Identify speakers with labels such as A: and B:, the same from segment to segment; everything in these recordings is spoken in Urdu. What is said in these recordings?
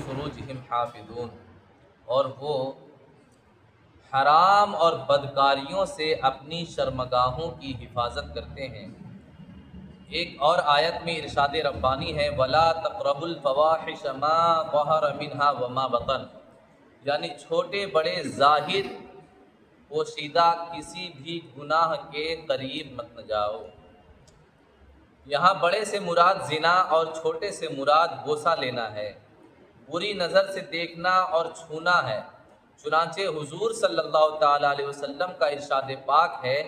A: لفروجہم حافظون، اور وہ حرام اور بدکاریوں سے اپنی شرمگاہوں کی حفاظت کرتے ہیں۔ ایک اور آیت میں ارشاد ربانی ہے وَلَا تَقْرَبُوا الْفَوَاحِشَ مَا ظَهَرَ مِنْهَا وَمَا بَطَنَ، یعنی چھوٹے بڑے ظاہر پوشیدہ کسی بھی گناہ کے قریب مت نہ جاؤ۔ یہاں بڑے سے مراد زنا اور چھوٹے سے مراد بوسہ لینا ہے، بری نظر سے دیکھنا اور چھونا ہے۔ چنانچہ حضور صلی اللہ تعالیٰ علیہ وسلم کا ارشاد پاک ہے،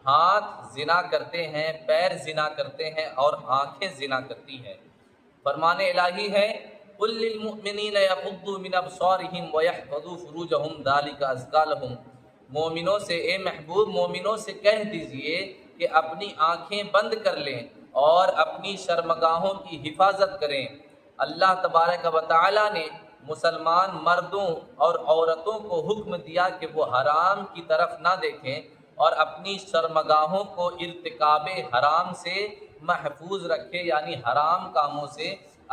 A: ہاتھ زنا کرتے ہیں، پیر زنا کرتے ہیں اور آنکھیں زنا کرتی ہیں۔ فرمان الہی ہے قُلْ لِلْمُؤْمِنِينَ يَغُضُّوا مِنْ أَبْصَارِهِمْ وَيَحْفَظُوا فُرُوجَهُمْ ذَلِكَ أَزْكَىٰ لَهُمْ، مومنوں سے، اے محبوب مومنوں سے کہہ دیجئے کہ اپنی آنکھیں بند کر لیں اور اپنی شرمگاہوں کی حفاظت کریں۔ اللہ تبارک و تعالیٰ نے مسلمان مردوں اور عورتوں کو حکم دیا کہ وہ حرام کی طرف نہ دیکھیں اور اپنی شرمگاہوں کو ارتکاب حرام سے محفوظ رکھے، یعنی حرام کاموں سے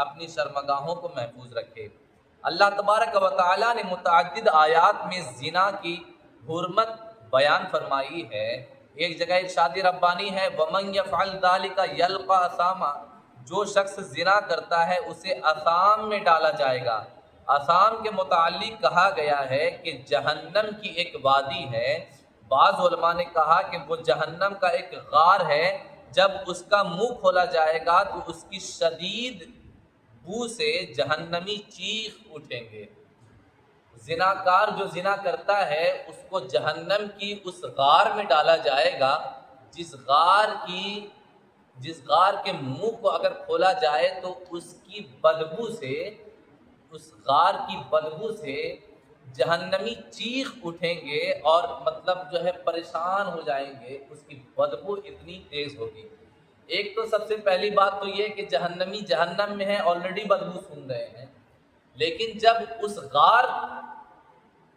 A: اپنی شرمگاہوں کو محفوظ رکھے۔ اللہ تبارک و تعالیٰ نے متعدد آیات میں زنا کی حرمت بیان فرمائی ہے۔ ایک جگہ ارشاد ربانی ہے وَمَنْ يَفْعَلْ ذَلِكَ يَلْقَىٰ أَثَامًا، جو شخص زنا کرتا ہے اسے اثام میں ڈالا جائے گا۔ اثام کے متعلق کہا گیا ہے کہ جہنم کی ایک وادی ہے، بعض علماء نے کہا کہ وہ جہنم کا ایک غار ہے، جب اس کا منہ کھولا جائے گا تو اس کی شدید بو سے جہنمی چیخ اٹھیں گے۔ زناکار جو زنا کرتا ہے اس کو جہنم کی اس غار میں ڈالا جائے گا، جس غار کے منہ کو اگر کھولا جائے تو اس کی بدبو سے، اس غار کی بدبو سے جہنمی چیخ اٹھیں گے اور مطلب جو ہے پریشان ہو جائیں گے، اس کی بدبو اتنی تیز ہوگی۔ ایک تو سب سے پہلی بات تو یہ کہ جہنمی جہنم میں ہے، آلریڈی بدبو سن رہے ہیں، لیکن جب اس غار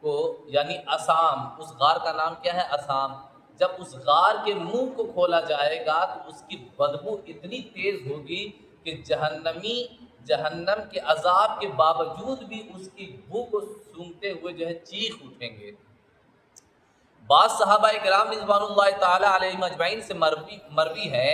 A: کو یعنی اسام، اس غار کا نام کیا ہے اسام، جب اس غار کے منہ کو کھولا جائے گا تو اس کی بدبو اتنی تیز ہوگی کہ جہنمی جہنم کے عذاب کے باوجود بھی اس کی بو کو سونگتے ہوئے جو ہے چیخ اٹھیں گے۔ بعض صحابہ کرام رضوان اللہ تعالی علیہم اجمعین سے مروی ہے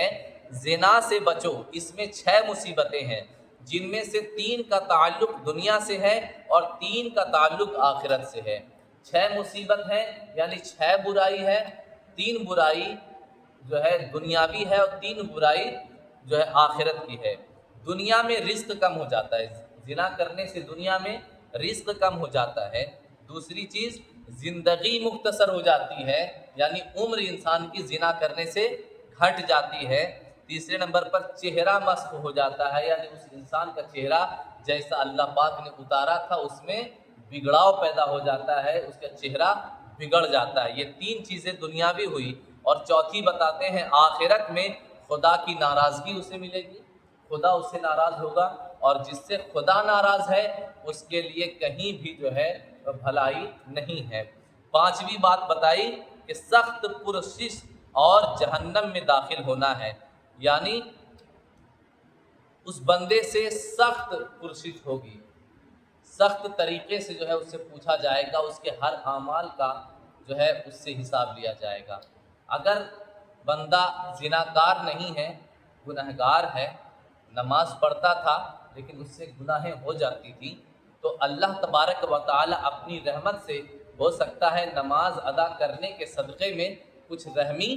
A: زنا سے بچو، اس میں 6 مصیبتیں ہیں، جن میں سے 3 کا تعلق دنیا سے ہے اور 3 کا تعلق آخرت سے ہے۔ 6 مصیبت ہیں یعنی 6 برائی ہے، 3 برائی جو ہے دنیاوی ہے اور 3 برائی جو ہے آخرت کی ہے۔ دنیا میں رزق کم ہو جاتا ہے، زنا کرنے سے دنیا میں رزق کم ہو جاتا ہے۔ دوسری چیز زندگی مختصر ہو جاتی ہے، یعنی عمر انسان کی زنا کرنے سے گھٹ جاتی ہے۔ تیسرے نمبر پر چہرہ مسخ ہو جاتا ہے، یعنی اس انسان کا چہرہ جیسا اللہ پاک نے اتارا تھا اس میں بگڑاؤ پیدا ہو جاتا ہے، اس کا چہرہ بگڑ جاتا ہے۔ یہ 3 چیزیں دنیاوی ہوئی، اور چوتھی بتاتے ہیں آخرت میں خدا کی ناراضگی اسے ملے گی، خدا اس سے ناراض ہوگا، اور جس سے خدا ناراض ہے اس کے لیے کہیں بھی جو ہے بھلائی نہیں ہے۔ 5ویں بات بتائی کہ سخت پرسش اور جہنم میں داخل ہونا ہے، یعنی اس بندے سے سخت پرسش ہوگی، سخت طریقے سے جو ہے اس سے پوچھا جائے گا، اس کے ہر اعمال کا جو ہے اس سے حساب لیا جائے گا۔ اگر بندہ زناکار نہیں ہے، گنہگار ہے، نماز پڑھتا تھا لیکن اس سے گناہیں ہو جاتی تھی، تو اللہ تبارک و تعالی اپنی رحمت سے ہو سکتا ہے نماز ادا کرنے کے صدقے میں کچھ رحمی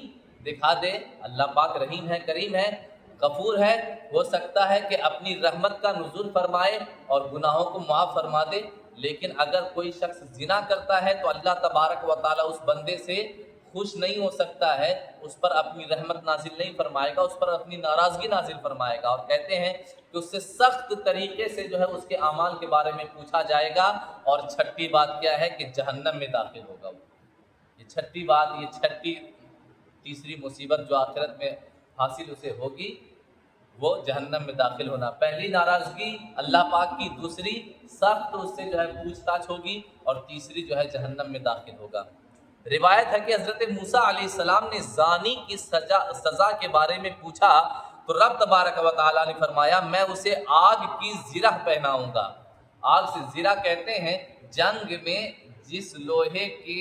A: دکھا دے۔ اللہ پاک رحیم ہے، کریم ہے، غفور ہے، ہو سکتا ہے کہ اپنی رحمت کا نزول فرمائے اور گناہوں کو معاف فرما دے۔ لیکن اگر کوئی شخص زنا کرتا ہے تو اللہ تبارک و تعالی اس بندے سے خوش نہیں ہو سکتا ہے، اس پر اپنی رحمت نازل نہیں فرمائے گا، اس پر اپنی ناراضگی نازل فرمائے گا، اور کہتے ہیں کہ اس سے سخت طریقے سے جو ہے اس کے اعمال کے بارے میں پوچھا جائے گا۔ اور 6ٹھی بات کیا ہے کہ جہنم میں داخل ہوگا وہ۔ یہ 6ٹھی بات، یہ 6ٹھی تیسری مصیبت جو آخرت میں حاصل اسے ہوگی وہ جہنم میں داخل ہونا۔ پہلی ناراضگی اللہ پاک کی، دوسری سخت اس سے جو ہے پوچھ تاچھ ہوگی، اور تیسری جو ہے جہنم میں داخل ہوگا۔ روایت ہے کہ حضرت موسیٰ علیہ السلام نے زانی کی سزا کے بارے میں پوچھا تو رب تبارک و تعالیٰ نے فرمایا میں اسے آگ کی زرہ پہناؤں گا۔ آگ سے زرا کہتے ہیں جنگ میں جس لوہے کی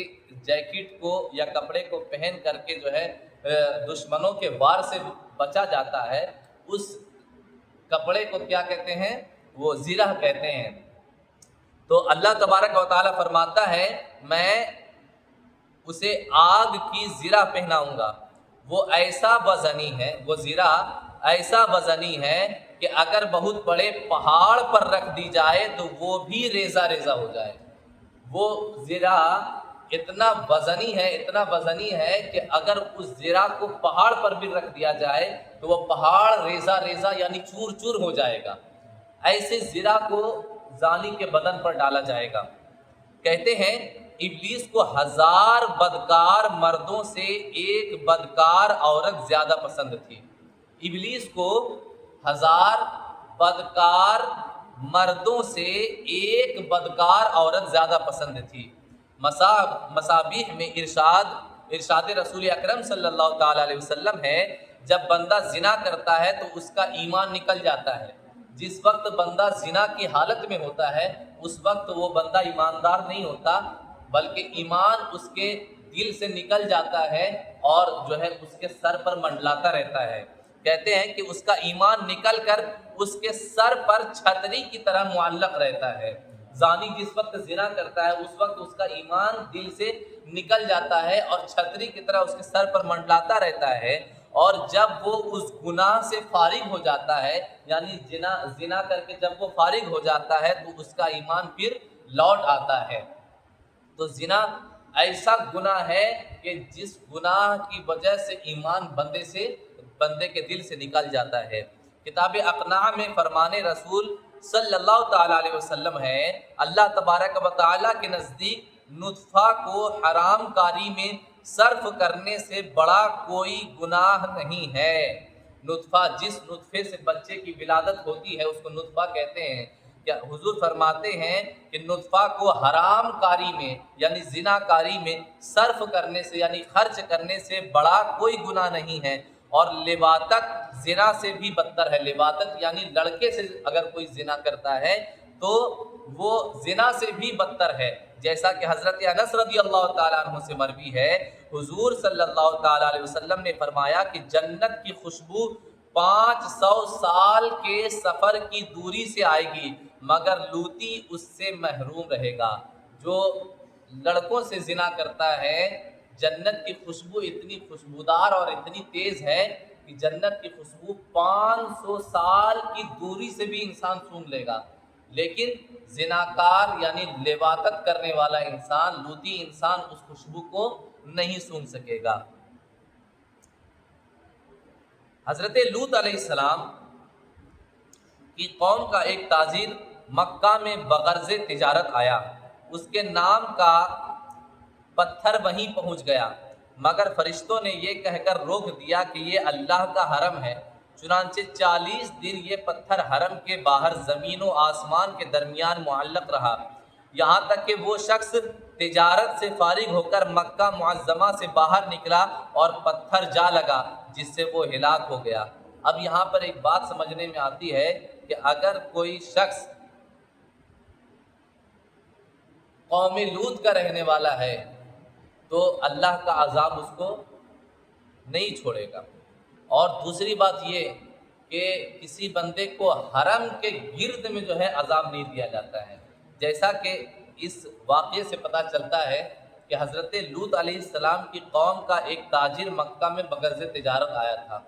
A: جیکٹ کو یا کپڑے کو پہن کر کے جو ہے دشمنوں کے وار سے بچا جاتا ہے، اس کپڑے کو کیا کہتے ہیں؟ وہ زرہ کہتے ہیں۔ تو اللہ تبارک و تعالیٰ فرماتا ہے میں اسے آگ کی زرہ پہناؤں گا، وہ ایسا وزنی ہے، وہ زرہ ایسا وزنی ہے کہ اگر بہت بڑے پہاڑ پر رکھ دی جائے تو وہ بھی ریزہ ریزہ ہو جائے۔ وہ زرہ اتنا وزنی ہے، اتنا وزنی ہے کہ اگر اس زرہ کو پہاڑ پر بھی رکھ دیا جائے تو وہ پہاڑ ریزہ ریزہ یعنی چور چور ہو جائے گا۔ ایسے زرہ کو زانی کے بدن پر ڈالا جائے گا۔ کہتے ہیں ابلیس کو 1000 بدکار مردوں سے ایک بدکار عورت زیادہ پسند تھی۔ ابلیس کو 1000 بدکار مردوں سے ایک بدکار عورت زیادہ پسند تھی۔ مصابیح میں ارشاد رسول اکرم صلی اللہ تعالی علیہ وسلم ہے، جب بندہ زنا کرتا ہے تو اس کا ایمان نکل جاتا ہے۔ جس وقت بندہ زنا کی حالت میں ہوتا ہے اس وقت وہ بندہ ایماندار نہیں ہوتا، بلکہ ایمان اس کے دل سے نکل جاتا ہے اور جو ہے اس کے سر پر منڈلاتا رہتا ہے۔ کہتے ہیں کہ اس کا ایمان نکل کر اس کے سر پر چھتری کی طرح معلق رہتا ہے۔ زانی جس وقت زنا کرتا ہے اس وقت اس کا ایمان دل سے نکل جاتا ہے اور چھتری کی طرح اس کے سر پر منڈلاتا رہتا ہے، اور جب وہ اس گناہ سے فارغ ہو جاتا ہے، یعنی زنا کر کے جب وہ فارغ ہو جاتا ہے تو اس کا ایمان پھر لوٹ آتا ہے۔ تو زنا ایسا گناہ ہے کہ جس گناہ کی وجہ سے ایمان بندے کے دل سے نکل جاتا ہے۔ کتاب اقناع میں فرمان رسول صلی اللہ تعالیٰ علیہ وسلم ہے، اللہ تبارک و تعالیٰ کے نزدیک نطفہ کو حرام کاری میں صرف کرنے سے بڑا کوئی گناہ نہیں ہے۔ نطفہ، جس نطفے سے بچے کی ولادت ہوتی ہے اس کو نطفہ کہتے ہیں۔ کیا حضور فرماتے ہیں کہ نطفہ کو حرام کاری میں یعنی زنا کاری میں صرف کرنے سے یعنی خرچ کرنے سے بڑا کوئی گناہ نہیں ہے، اور لواطت زنا سے بھی بدتر ہے۔ لواطت یعنی لڑکے سے اگر کوئی زنا کرتا ہے تو وہ زنا سے بھی بدتر ہے، جیسا کہ حضرت انس رضی اللہ تعالیٰ عنہ سے مروی ہے، حضور صلی اللہ تعالیٰ علیہ وسلم نے فرمایا کہ جنت کی خوشبو 500 سال کے سفر کی دوری سے آئے گی مگر لوطی اس سے محروم رہے گا۔ جو لڑکوں سے زنا کرتا ہے، جنت کی خوشبو اتنی خوشبودار اور اتنی تیز ہے کہ جنت کی خوشبو 500 سال کی دوری سے بھی انسان سونگھ لے گا، لیکن زناکار یعنی لواطت کرنے والا انسان، لوطی انسان اس خوشبو کو نہیں سونگھ سکے گا۔ حضرت لوط علیہ السلام کی قوم کا ایک تاجر مکہ میں بغرض تجارت آیا، اس کے نام کا پتھر وہیں پہنچ گیا، مگر فرشتوں نے یہ کہہ کر روک دیا کہ یہ اللہ کا حرم ہے۔ چنانچہ 40 دن یہ پتھر حرم کے باہر زمین و آسمان کے درمیان معلق رہا، یہاں تک کہ وہ شخص تجارت سے فارغ ہو کر مکہ معظمہ سے باہر نکلا اور پتھر جا لگا جس سے وہ ہلاک ہو گیا۔ اب یہاں پر ایک بات سمجھنے میں آتی ہے کہ اگر کوئی شخص قوم لوط کا رہنے والا ہے تو اللہ کا عذاب اس کو نہیں چھوڑے گا۔ اور دوسری بات یہ کہ کسی بندے کو حرم کے گرد میں جو ہے عذاب نہیں دیا جاتا ہے، جیسا کہ اس واقعے سے پتہ چلتا ہے کہ حضرت لوط علیہ السلام کی قوم کا ایک تاجر مکہ میں بغرض تجارت آیا تھا۔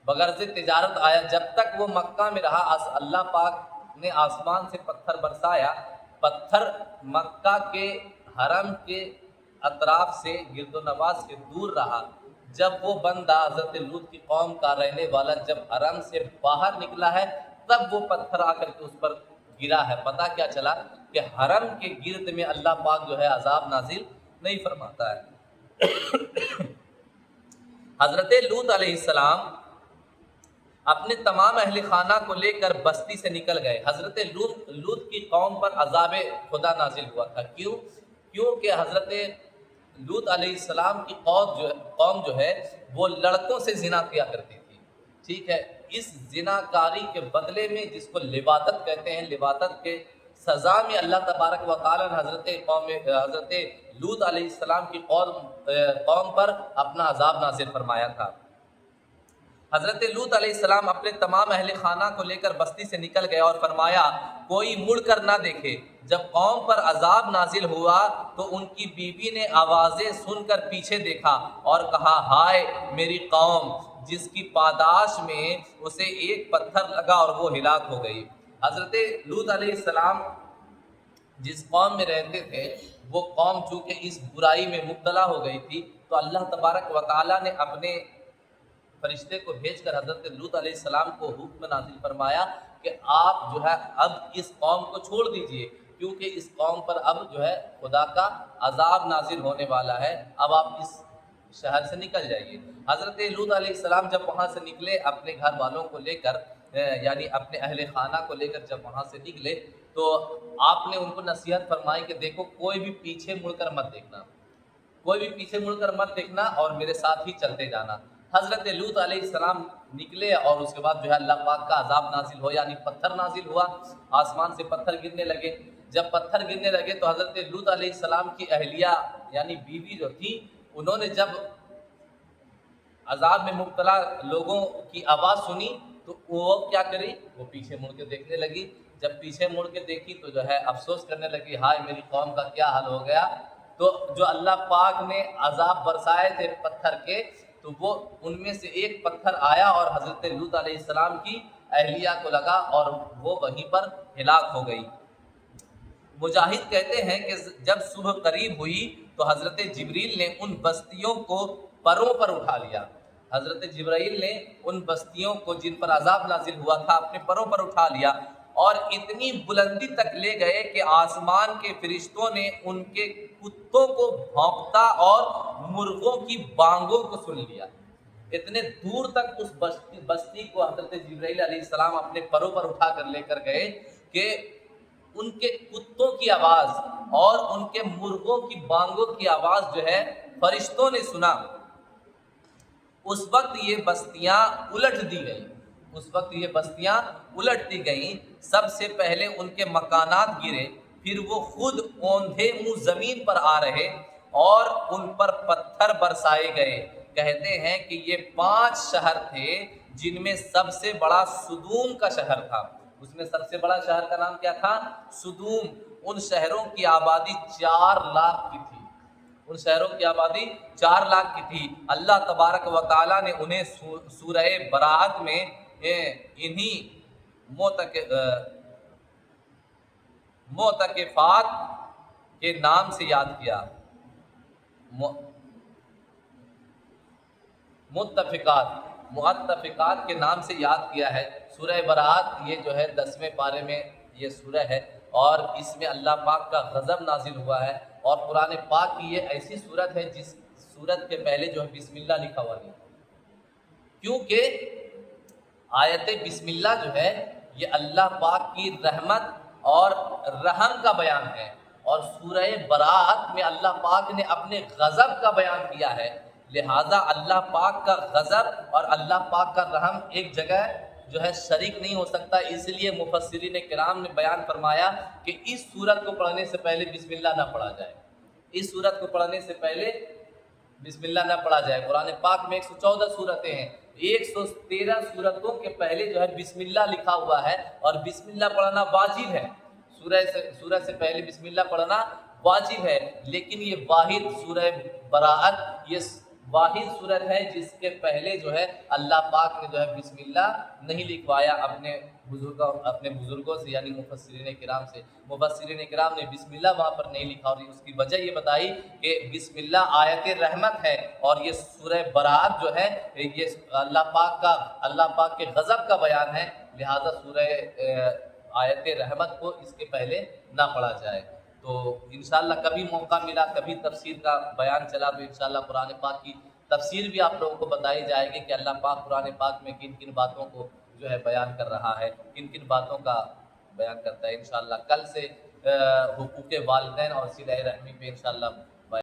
A: بغرض تجارت آیا، جب تک وہ مکہ میں رہا اللہ پاک نے آسمان سے پتھر برسایا، پتھر مکہ کے حرم کے اطراف سے گرد و نواح سے دور رہا۔ جب وہ بندہ حضرت لوط کی قوم کا رہنے والا جب حرم سے باہر نکلا ہے تب وہ پتھر آ کر کے اس پر گرا ہے۔ پتہ کیا چلا کہ حرم کے گرد میں اللہ پاک جو ہے عذاب نازل نہیں فرماتا ہے۔ حضرت لوط علیہ السلام اپنے تمام اہل خانہ کو لے کر بستی سے نکل گئے۔ حضرت لوط کی قوم پر عذاب خدا نازل ہوا تھا۔ کیونکہ حضرت لوط علیہ السلام کی قوم جو ہے وہ لڑکوں سے زنا کیا کرتی تھی، ٹھیک ہے۔ اس زنا کاری کے بدلے میں، جس کو لواطت کہتے ہیں، لواطت کے سزا میں اللہ تبارک و تعالیٰ نے حضرت لوط علیہ السلام کی قوم پر اپنا عذاب نازل فرمایا تھا۔ حضرت لوط علیہ السلام اپنے تمام اہل خانہ کو لے کر بستی سے نکل گئے اور فرمایا کوئی مڑ کر نہ دیکھے۔ جب قوم پر عذاب نازل ہوا تو ان کی بیوی نے آوازیں سن کر پیچھے دیکھا اور کہا ہائے میری قوم، جس کی پاداش میں اسے ایک پتھر لگا اور وہ ہلاک ہو گئی۔ حضرت لوط علیہ السلام جس قوم میں رہتے تھے وہ قوم چونکہ اس برائی میں مبتلا ہو گئی تھی، تو اللہ تبارک و تعالیٰ نے اپنے فرشتے کو بھیج کر حضرت لوط علیہ السلام کو حکم نازل فرمایا کہ آپ جو ہے اب اس قوم کو چھوڑ دیجئے، کیونکہ اس قوم پر اب جو ہے خدا کا عذاب نازل ہونے والا ہے، اب آپ اس شہر سے نکل جائیے۔ حضرت لوط علیہ السلام جب وہاں سے نکلے اپنے گھر والوں کو لے کر، یعنی اپنے اہل خانہ کو لے کر جب وہاں سے نکلے تو آپ نے ان کو نصیحت فرمائی کہ دیکھو کوئی بھی پیچھے مڑ کر مت دیکھنا، کوئی بھی پیچھے مڑ کر مت دیکھنا اور میرے ساتھ ہی چلتے جانا۔ حضرت لوط علیہ السلام نکلے اور اس کے بعد جو ہے اللہ پاک کا عذاب نازل ہو، یعنی پتھر نازل ہوا، آسمان سے پتھر گرنے لگے۔ جب پتھر گرنے لگے تو حضرت لوط علیہ السلام کی اہلیہ یعنی بیوی جو تھی، انہوں نے جب عذاب میں مبتلا لوگوں کی آواز سنی تو وہ کیا کری، وہ پیچھے مڑ کے دیکھنے لگی۔ جب پیچھے مڑ کے دیکھی تو جو ہے افسوس کرنے لگی ہائے میری قوم کا کیا حال ہو گیا۔ تو جو اللہ پاک نے عذاب برسائے تھے پتھر کے، تو وہ ان میں سے ایک پتھر آیا اور حضرت لوط علیہ السلام کی اہلیہ کو لگا اور وہ وہیں پر ہلاک ہو گئی۔ مجاہد کہتے ہیں کہ جب صبح قریب ہوئی تو حضرت جبریل نے ان بستیوں کو پروں پر اٹھا لیا۔ حضرت جبرائیل نے ان بستیوں کو جن پر عذاب نازل ہوا تھا اپنے پروں پر اٹھا لیا اور اتنی بلندی تک لے گئے کہ آسمان کے فرشتوں نے ان کے کتوں کو بھونکتا اور مرغوں کی بانگوں کو سن لیا۔ اتنے دور تک اس بستی کو حضرت جبرائیل علیہ السلام اپنے پروں پر اٹھا کر لے کر گئے کہ ان کے کتوں کی آواز اور ان کے مرغوں کی بانگوں کی آواز جو ہے فرشتوں نے سنا۔ اس وقت یہ بستیاں الٹ دی گئیں، اس وقت یہ بستیاں الٹ دی گئیں۔ سب سے پہلے ان کے مکانات گرے، پھر وہ خود اوندھے منہ زمین پر آ رہے اور ان پر پتھر برسائے گئے۔ کہتے ہیں کہ یہ 5 شہر تھے جن میں سب سے بڑا سدوم کا شہر تھا۔ اس میں سب سے بڑا شہر کا نام کیا تھا؟ سدوم۔ ان شہروں کی آبادی 4 لاکھ کی تھی، ان شہروں کی آبادی 4 لاکھ کی تھی۔ اللہ تبارک و تعالیٰ نے انہیں سورہ براءت میں انہی معتکفات کے نام سے یاد کیا، متفقات کے نام سے یاد کیا ہے۔ سورہ براءت یہ جو ہے 10ویں پارے میں یہ سورہ ہے اور اس میں اللہ پاک کا غضب نازل ہوا ہے، اور قرآن پاک کی یہ ایسی سورت ہے جس سورت کے پہلے جو ہے بسم اللہ لکھا ہوا نہیں، کیونکہ آیت بسم اللہ جو ہے یہ اللہ پاک کی رحمت اور رحم کا بیان ہے، اور سورہ براءت میں اللہ پاک نے اپنے غضب کا بیان کیا ہے، لہذا اللہ پاک کا غضب اور اللہ پاک کا رحم ایک جگہ جو ہے شریک نہیں ہو سکتا۔ اس لیے مفسرین کرام نے بیان فرمایا کہ اس سورت کو پڑھنے سے پہلے بسم اللہ نہ پڑھا جائے، اس سورت کو پڑھنے سے پہلے بسم اللہ نہ پڑھا جائے۔ قرآن پاک میں 114 سورتیں ہیں، 113 سورتوں کے پہلے جو ہے بسم اللہ لکھا ہوا ہے، اور بسم اللہ پڑھنا واجب ہے، سورہ سے پہلے بسم اللہ پڑھنا واجب ہے۔ لیکن یہ واحد سورہ براءت یہ واحد سورت ہے جس کے پہلے جو ہے اللہ پاک نے جو ہے بسم اللہ نہیں لکھوایا اپنے بزرگوں سے، یعنی مفسرین کرام سے۔ مفسرین کرام نے بسم اللہ وہاں پر نہیں لکھا، اور اس کی وجہ یہ بتائی کہ بسم اللہ آیت رحمت ہے، اور یہ سورہ براءت جو ہے یہ اللہ پاک کے غضب کا بیان ہے، لہذا سورہ آیت رحمت کو اس کے پہلے نہ پڑھا جائے۔ تو انشاءاللہ کبھی موقع ملا، کبھی تفسیر کا بیان چلا تو انشاءاللہ قرآن پاک کی تفسیر بھی آپ لوگوں کو بتائی جائے گی کہ اللہ پاک قرآن پاک میں کن کن باتوں کو جو ہے بیان کر رہا ہے، کن کن باتوں کا بیان کرتا ہے۔ انشاءاللہ کل سے حقوق والدین اور صلہ رحمی پہ انشاءاللہ